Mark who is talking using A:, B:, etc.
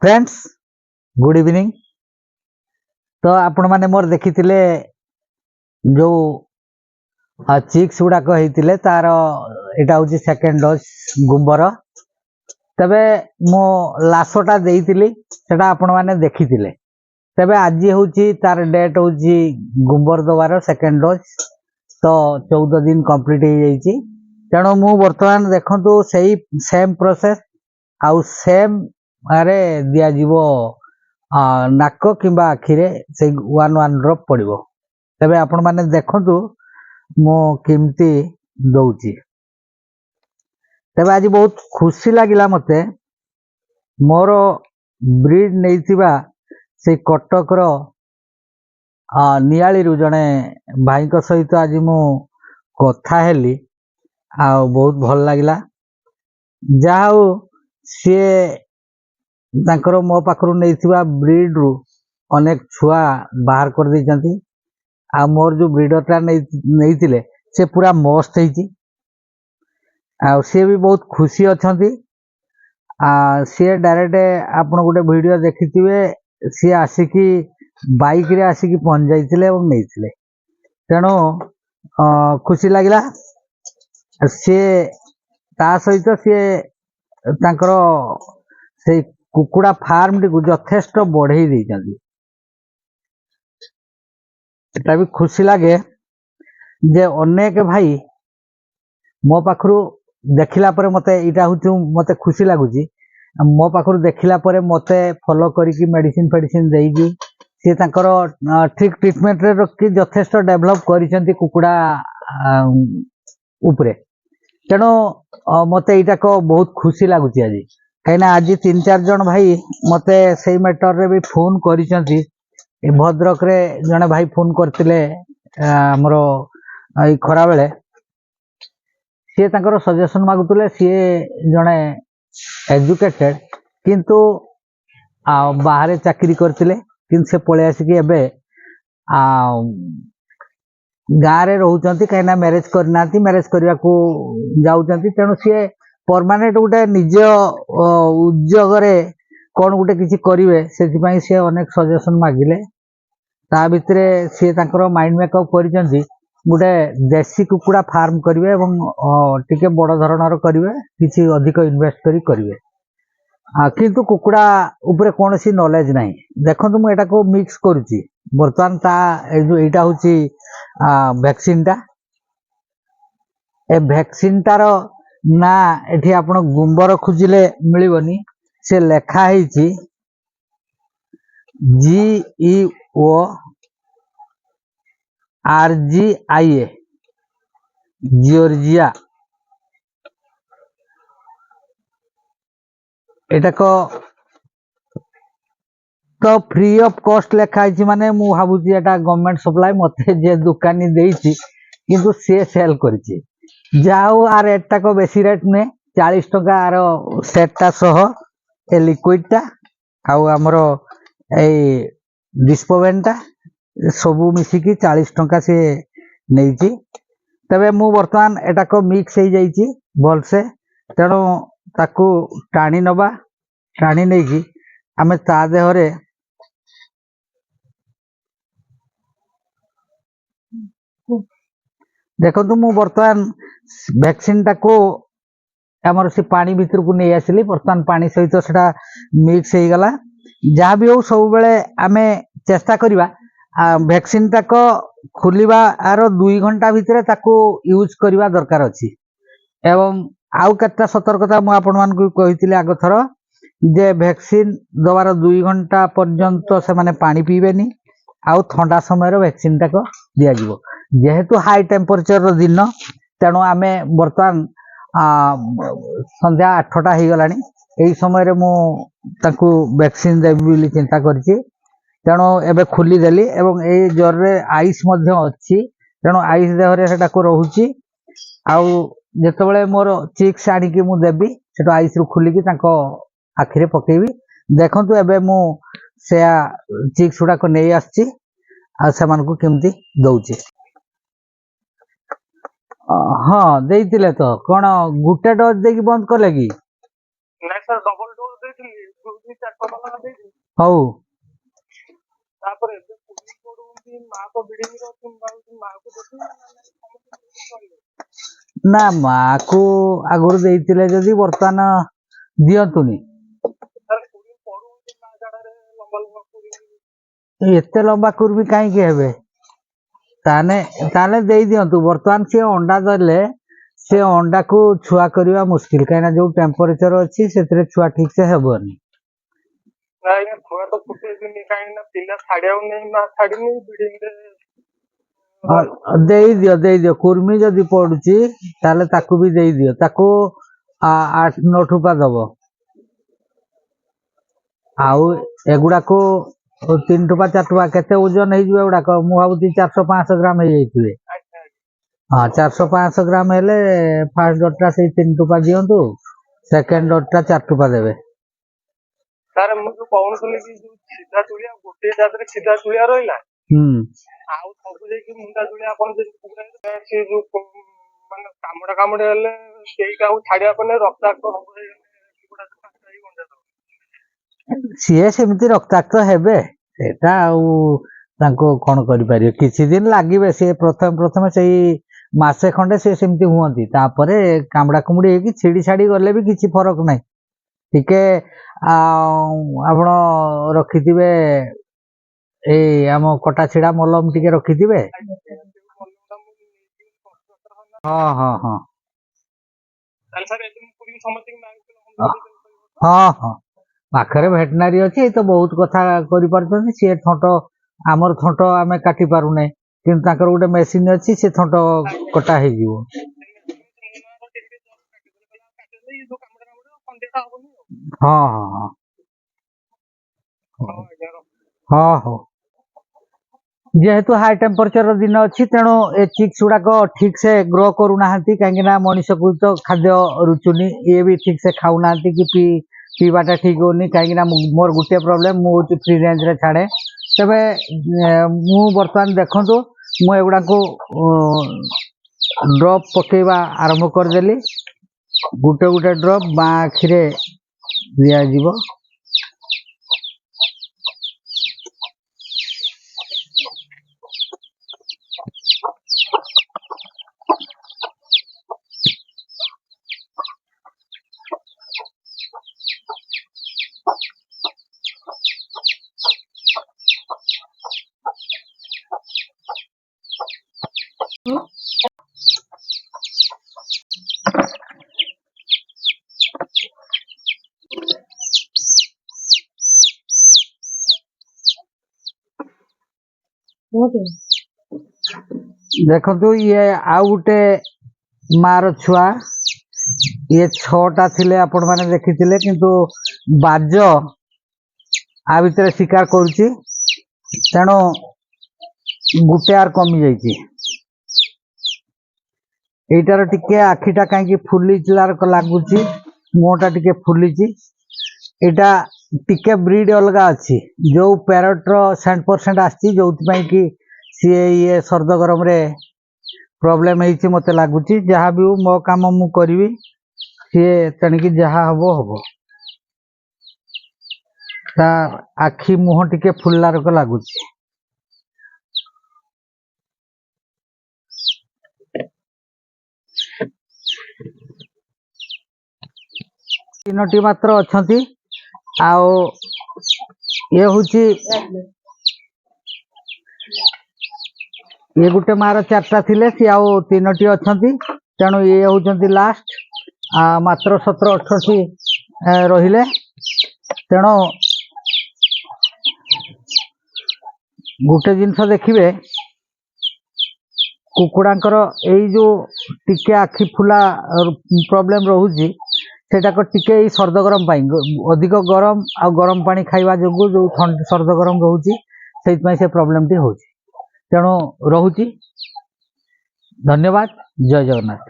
A: Friends good evening. तो आपण माने मोर देखी जो चिक्स गुड़ाक होते तार यहाँ हूँ सेकेंड डोज गुंबर तबे मो लाशटा देटा आपण मैंने देखी तबे आज हूँ तार डेट हूँ गुंबर दबार सेकेंड डोज तो 14 दिन कंप्लीट हो जाइए। तेणु मु बर्तमान देखु से सेम प्रोसेस आउ सेम अरे दिज्व नाक किंबा आखिरे से वन वन ड्रॉप पड़ो। तबे आपण माने देखंतु मो केमती दउची। तबे आज बहुत खुशी लागिला मते मोर ब्रीड नैतिबा से कटक रो नियाली रु जने भाई को सहित आज मु कथा हेली आ बहुत भल लागिला। जाऊ सी तांकर मो पाखरु नैतिबा ब्रीड रु अनेक छुआ बाहर कर दी आ मोर जो ब्रीडरटा नहीं से पूरा मस्त होती आ सी भी बहुत खुशी अच्छा। सी डायरेक्ट आप गोटे वीडियो देखि सी आसिकी बाइक रे आसिकी पहुंच जाइए और नहीं तेणु खुशी लगिला। सी ता सहित सी तांकर से कुकुड़ा फार्म टी यथेष्ट बढ़ई देइछंती। एटा भी खुशी लगे जे अनेक भाई मो पाखरु देखिला परे मते इटा हूँ मते खुशी लगुची मो पाखरु देखिला परे मते फॉलो करिकी मेडिसिन फेडिसिन देइकी सी तांकर ठीक ट्रीटमेंट रे रखी यथेष्ट डेवलप करिसेंती कुकुड़ा उपरे। तेणु मते इटा को बहुत खुशी लगुची आज कहीं आज 3-4 जन भाई मते से मैटर रे भी फोन करिसेंती। भद्रक रे जने भाई फोन करते आमर ये खरा बेले सी तांकर सजेशन मागुले सी जने एजुकेटेड किंतु बाहर चाकरी करते कि से पलि आसिक एबे गाँव रे रोचंती कहीं मैरेज करना मैरेज करने को जाऊँच। तेणु सी परमानेंट गोटे निज उद्योग कौन गोटे किसी करेंगे से सी अनेक सजेशन मागिले ता भितर सी माइंड मेकअप कर गोटे देसी कुकुड़ा फार्म करेंगे और टिके बड़ धरणर करेंगे किसी अधिक इन्वेस्ट करेंगे किंतु कुकुड़ा उपरे कौन सी नॉलेज नहीं। देखो मुझे को मिक्स करुच्ची बर्तमान ता यहाँ हूँ वैक्सीन टा ए वैक्सीन टार ना एठी आपण गुंबर खोजिले मिलबनी से लेखा है GEORGIA जियोर्जिया एटा को तो फ्री ऑफ कॉस्ट लेखा है माने मु भाबुची एटा गवर्नमेंट सप्लाई मते जे दुकानी देइची किंतु से सेल करची जाऊ आर एटा को बेसी रेट ने 40 टका आर सेटटा सह ए लिक्विडटा आउ हमर ए डिस्पोवेनटा सबू मिसिकी 40 टका से नहींची। तबे मु वर्तमान एटा को मिक्स हो जाइए भल से तेणु ताकू टाणी नबा टाणी नहीं कि आमे ता देहरे देखो मु वर्तमान वैक्सीन टाको आमर से पानी भीतर को नहीं आसिली बर्तमान पानी सहित सेटा मिक्स हो गला। जहाँ भी हो सब बेले आमे चेष्टा करिबा वैक्सीन टाक खोलिबा आर 2 घंटा भितर ताको यूज करबा दरकार अछि। एवं आउ केटा सतर्कता मु आपण मान को कहितिले आग थर जे वैक्सीन दबार 2 घंटा पर्यंत से माने पानी पीबेनी आउ ठंडा समय रो वैक्सीन टाक दिया जिवो जेहेतु हाई टेम्परेचर रो दिन तेणु आमे बर्तमान संध्या 8टा हो गलानी यही समय रे मु ताकू वैक्सीन देबी बोली चिंता करछि। तेणु एबे खोली देली एवं ए जर रे आइस मध्य अछि तेणु आइस देहरे सेटा को रहूची आउ जेतेबेले मोर चिक्स आनी कि मु देबी सेटा आइस रु खोली कि ताको आखिरे पकेबी। देखंतु एबे मु से चिक्स गुडा को नै आछि आ समान को केमती दउची। हाँ देइतिले तो कोन गुटे डोज देकी बंद करले कि
B: नहीं सर डबल डोज देथिली 2-4 वाला
A: ହଉ
B: ତାପରେ ଏବେ କୁନି ପଡୁନ୍ତି ମା ତ ବିଡିଂ ର ମାକୁ ଦେବି ନା ନାଇଁ
A: ନା ମାକୁ ଆଗରୁ ଦେଇଥିଲେ ଯଦି ବର୍ତ୍ତମାନ ଦିଅନ୍ତୁନି।
B: ସାର୍ କୁନି ପଡୁନ୍ତି ମା ଜାଡାରେ ଲମ୍ବା ଲମ୍ବା କୁନି
A: ଏତେ ଲମ୍ବା କୁର୍ମି କାହିଁକି ହେବେ? ତାହେଲେ ଦେଇ ଦିଅନ୍ତୁ। ବର୍ତ୍ତମାନ ସିଏ ଅଣ୍ଡା ଦେଲେ ସେ ଅଣ୍ଡାକୁ ଛୁଆ କରିବା ମୁସ୍କିଲ, କାହିଁକିନା ଯୋଉ ଟେମ୍ପରେଚର ଅଛି ସେଥିରେ ଛୁଆ ଠିକ ସେ ହେବନି।
B: ଆଜ୍ଞା ଛୁଆ ତ ଫୁଟେଇବିନି କାହିଁକି ନା ପିଲା ଛାଡିବାକୁ ନେଇ ମା ଛାଡିନି ବିଡିଂ ରେ
A: ଦେଇଦିଅ। କୁର୍ମି ଯଦି ପଡୁଛି ତାହେଲେ ତାକୁ ବି ଦେଇଦିଅ। ତାକୁ 8-9 ଠୁପା ଦବ। ଆଉ ଏଗୁଡାକୁ 3 ଠୁପା 4 ଠୁପା କେତେ ଓଜନ ହେଇଯିବ ଏଗୁଡାକ? ମୁଁ ଭାବୁଛି 400-500 ଗ୍ରାମ ହେଇଯାଇଥିବେ। ହଁ 400-500 ଗ୍ରାମ ହେଲେ ଫାର୍ଷ୍ଟ ଡଟଟା ସେଇ 3 ଠୁପା ଦିଅନ୍ତୁ, ସେକେଣ୍ଡ ଡଟଟା 4 ଠୁପା ଦେବେ।
B: ସାର୍ ମୁଁ ଯୋଉ କହୁଥିଲି କି ଯୋଉ ସିଧା ତୁଳିଆ ଗୋଟିଏ ଜାତିରେ ସିଧା ତୁଳିଆ ରହିଲା ଆଉ ସବୁ ଯାଇକି ମୁଣ୍ଡା ତୁଳିଆ ଆପଣ ସେ ଯୋଉ ମାନେ କାମୁଡା ହେଲେ ସେଇ କାହାକୁ ଛାଡିବା ପରେ ରକ୍ତାକ୍ତ ହବ
A: ସିଏ ସେମିତି ରକ୍ତାକ୍ତ ହେବେ, ସେଟା ଆଉ ତାଙ୍କୁ କଣ କରିପାରିବେ? କିଛି ଦିନ ଲାଗିବେ। ସିଏ ପ୍ରଥମେ ସେଇ ମାସେ ଖଣ୍ଡେ ସିଏ ସେମିତି ହୁଅନ୍ତି, ତାପରେ କାମୁଡା କୁମୁଡି ହେଇକି ଛିଡି ଛାଡି ଗଲେ ବି କିଛି ଫରକ ନାହିଁ। ଟିକେ ଆପଣ ରଖିଥିବେ ଏଇ ଆମ କଟା ଛିଡା ମଲମ ଟିକେ ରଖିଥିବେ। ହଁ ପାଖରେ ଭେଟନାରୀ ଅଛି, ଏଇ ତ ବହୁତ କଥା କରିପାରୁଛନ୍ତି। ସିଏ ଥଣ୍ଟ, ଆମର ଥଣ୍ଟ ଆମେ କାଟି ପାରୁନେ, କିନ୍ତୁ ତାଙ୍କର ଗୋଟେ ମେସିନ ଅଛି, ସେ ଥଣ୍ଟ କଟା ହେଇଯିବ। ହଁ ଯେହେତୁ ହାଇ ଟେମ୍ପରେଚର ଦିନ ଅଛି, ତେଣୁ ଏ ଚିକ୍ସ ଗୁଡାକ ଠିକ ସେ ଗ୍ରୋ କରୁନାହାନ୍ତି, କାହିଁକି ନା ମଣିଷକୁ ତ ଖାଦ୍ୟ ରୁଚୁନି, ଇଏ ବି ଠିକ ସେ ଖାଉନାହାନ୍ତି କି ପିଇବାଟା ଠିକ ହଉନି। କାହିଁକି ନା ମୋର ଗୋଟିଏ ପ୍ରୋବ୍ଲେମ, ମୁଁ ହଉଛି ଫ୍ରି ରେଞ୍ଜରେ ଛାଡେ। ତେବେ ମୁଁ ବର୍ତ୍ତମାନ ଦେଖନ୍ତୁ, ମୁଁ ଏଗୁଡାକୁ ଡ୍ରପ୍ ପକେଇବା ଆରମ୍ଭ କରିଦେଲି। ଗୋଟେ ଡ୍ରପ୍ ବାଁ ଆଖିରେ ଦିଆଯିବ। ଦେଖନ୍ତୁ, ଇଏ ଆଉ ଗୋଟେ ମାର ଛୁଆ, ଇଏ 6ଟା ଥିଲେ ଆପଣ ମାନେ ଦେଖିଥିଲେ, କିନ୍ତୁ ବାଜ ଆ ଭିତରେ ଶିକାର କରୁଛି, ତେଣୁ ଗୋଟେ ଆର କମି ଯାଇଛି। ଏଇଟାର ଟିକେ ଆଖିଟା କାହିଁକି ଫୁଲିଥିଲା ଲାଗୁଛି, ମୁହଁଟା ଟିକେ ଫୁଲିଛି। ଏଇଟା ଟିକେ ବ୍ରିଡ୍ ଅଲଗା ଅଛି, ଯୋଉ ପ୍ୟାରଟର 100% ଆସିଛି, ଯୋଉଥିପାଇଁ କି ସିଏ ଇଏ ସର୍ଦ୍ଦ ଗରମରେ ପ୍ରୋବ୍ଲେମ ହେଇଛି ମତେ ଲାଗୁଛି। ଯାହା ବି ହଉ ମୋ କାମ ମୁଁ କରିବି, ସିଏ ତେଣିକି ଯାହା ହବ ହବ। ତା ଆଖି ମୁହଁ ଟିକେ ଫୁଲିଲା ରକ ଲାଗୁଛି। ତିନୋଟି ମାତ୍ର ଅଛନ୍ତି, ଆଉ ଇଏ ହଉଛି ଇଏ ଗୋଟେ ମାର 4ଟା ଥିଲେ, ସିଏ ଆଉ 3ଟି ଅଛନ୍ତି, ତେଣୁ ଇଏ ହଉଛନ୍ତି ଲାଷ୍ଟ। ମାତ୍ର 17-18ଟି ରହିଲେ, ତେଣୁ ଗୋଟେ ଜିନିଷ ଦେଖିବେ, କୁକୁଡାଙ୍କର ଏଇ ଯୋଉ ଟିକେ ଆଖି ଫୁଲା ପ୍ରୋବ୍ଲେମ ରହୁଛି, ସେଟାକ ଟିକେ ଏଇ ସର୍ଦ୍ଦ ଗରମ ପାଇଁ, ଅଧିକ ଗରମ ଆଉ ଗରମ ପାଣି ଖାଇବା ଯୋଗୁଁ ଯୋଉ ସର୍ଦ୍ଦ ଗରମ ରହୁଛି, ସେଇଥିପାଇଁ ସେ ପ୍ରୋବ୍ଲେମଟି ହଉଛି। ତେଣୁ ରହୁଛି, ଧନ୍ୟବାଦ, ଜୟ ଜଗନ୍ନାଥ।